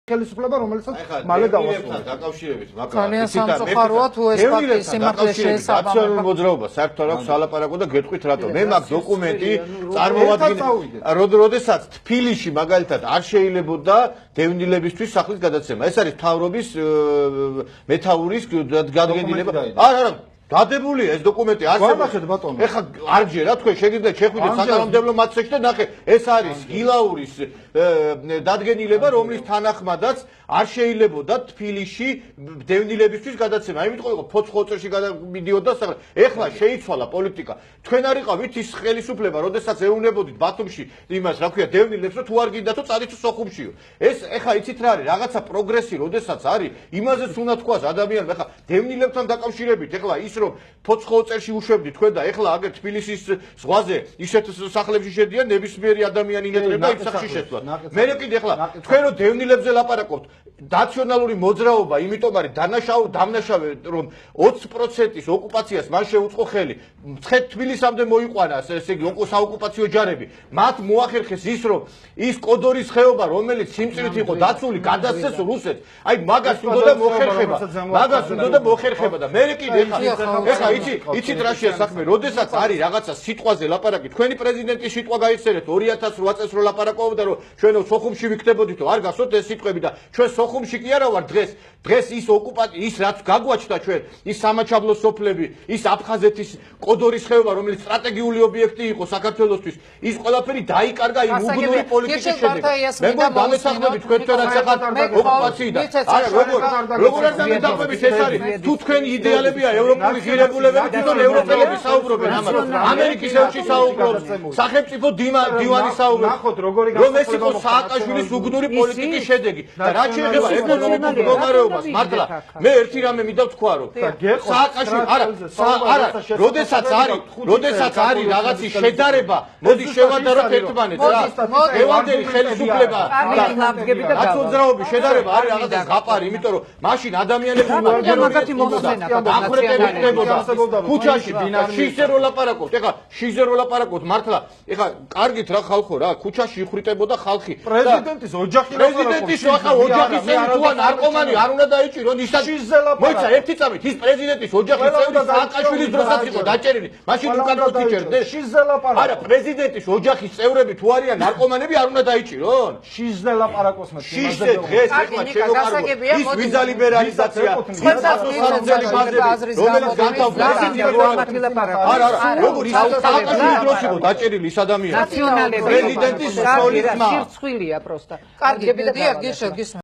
ხელისუფლება რომელსაც მალე დავასრულებთ. დაკავშირებით, ძალიან სამწუხაროა თუ ეს ფაქტი სიმართლეს შეესაბამება. ნაციონალურ მოძრაობას საერთოდ აქვს ალაპარაკო და გეტყვით რატო. მე მაქვს დოკუმენტი წარმოვადგინე. როდესაც თბილისში მაგალითად არ შეიძლებოდა დევნილებისთვის სახლის გადაცემა. ეს არის მთავრობის მეთაურის გადგენილება. არა დადებულია ეს დოკუმენტი არსებობს ბატონო. ეხლა არ ჯერა თქვენ შეგიძლიათ შეხვიდეთ საკანონმდებლო მატჩში და ნახე ეს არის გილაურის დადგენილება რომლის თანახმადაც არ შეიძლებოდა თბილისში დევნილებისთვის გადაცემა. იმიტომ იყო ფოცხოწერში გადამიდიოდა სახლა. ეხლა შეიცვალა პოლიტიკა. თქვენ არ იყავით ის ხელისუფლება, როდესაც ეუბნებოდით ბათუმში იმას, რა ქვია, დევნილებს, რომ თუ არ გინდა თუ წარიწვო სოხუმშიო. ეს ეხლა იცით რა არის, რაღაცა პროგრესი, როდესაც არის, იმაზეც უნდა თქვას ადამიანმა, ეხლა დევნილებთან დაკავშირებით, ეხლა ის რომ ფოცხოწერში უშვებდით თქვენ და ეხლა აგერ თბილისის ზღვაზე ისეთ სახლებში შედიან ნებისმიერი ადამიანი ინეტრება იმ სახლში შეცვლა. მე კიდე ეხლა თქვენ რომ დევნილებზე ლაპარაკობთ ნაციონალური მოძრაობა, იმიტომ არის დამნაშავე რომ 20%-ის ოკუპაციას მან შეუწყო ხელი. თბილისამდე მოიყვანა ესე იგი საოკუპაციო ჯარები. მათ მოახერხეს ის რომ ის კოდორის ხეობა, რომელიც სიმწირით იყო დაცული, გადასცეს რუსეთს. აი მაგას უნდა მოხერხება. მაგას უნდა მოხერხება და მე კიდე ეხლა იცით რა შეა საქმე, როდესაც არის რაღაცა სიტყვაზე ლაპარაკი, თქვენი პრეზიდენტის სიტყვა გაიხსენეთ 2008 წელს რომ ლაპარაკობდა რომ ჩვენ სოხუმში ვიქნებოდით, არ გასვოთ ეს სიტყვები და ჩვენ სოხუმში კი არა ვარ დღეს ის ოკუპაცია, ის რაც გაგვაჩნდა ჩვენ, ის სამაჩაბლო სოფლები, ის აფხაზეთის კოდორის ხეობა, რომელიც სტრატეგიული ობიექტი იყო საქართველოსთვის, ის ყველაფერი დაიკარგა იმ უბნური პოლიტიკის შედეგად. მე დამესახმები თქვენ რაც ახალ ოკუპაციიდან. არა, როგორ არ დამეთანხმებით ეს არის? თუ თქვენი იდეალებია ევროპული ღირებულებები, თვითონ ევროპელები საუბრობენ ამას. ამერიკის ელჩი საუბრობს, სახელმწიფო დივანი საუბრობს, რომ ეს იყო სააკაშვილის უბნური პოლიტიკის შედეგი. და რაც შეეხება ეკონომიკურ მდგომარეობას, მართლა მე ერთი რამე მინდა ვთქვა, რომ სააკაშვილი არა, როდესაც არის რაღაცის შედარება, მოდი შევადაროთ ერთმანეთს რა. ევანდელი ხელისუფლება და ნაციონალობის შედარება არის რაღაცას გაპარი, იმიტომ რომ მაშინ ადამიანები მაგათი მოსმენა დახრეტები ხდებოდა ქუჩაში, შიზე რო ლაპარაკობთ, ეხლა შიზე რო ლაპარაკობთ, მართლა ეხლა კარგით რა ხალხო რა, ქუჩაში იხვრიტებოდა ხალხი. პრეზიდენტის ოჯახი პრეზიდენტის ახლა ოჯახის წევრი თუ არ ყომანი არ უნდა დაიჭირონ ის მოიცა ერთი წამით ის პრეზიდენტის ოჯახის წევრი სააკაშვილის დროსაც იყო დაჭერილი მაშინ უკანონოდ იჭერდნენ არა პრეზიდენტის ოჯახის წევრები თუ არიან ნარკომანები არ უნდა დაიჭირონ შიზე ლაპარაკოს მას შიზე დღეს ეხლა შეგოყარგო ის ვიზა ლიბერალიზაცია რომელიც განთავდა არა როგორ ის სააკაშვილის დროს იყო დაჭერილი ის ადამიანი ნაციონალები პრეზიდენტის სოლის მა სირცხვილია პროსტა კარგი გისმენთ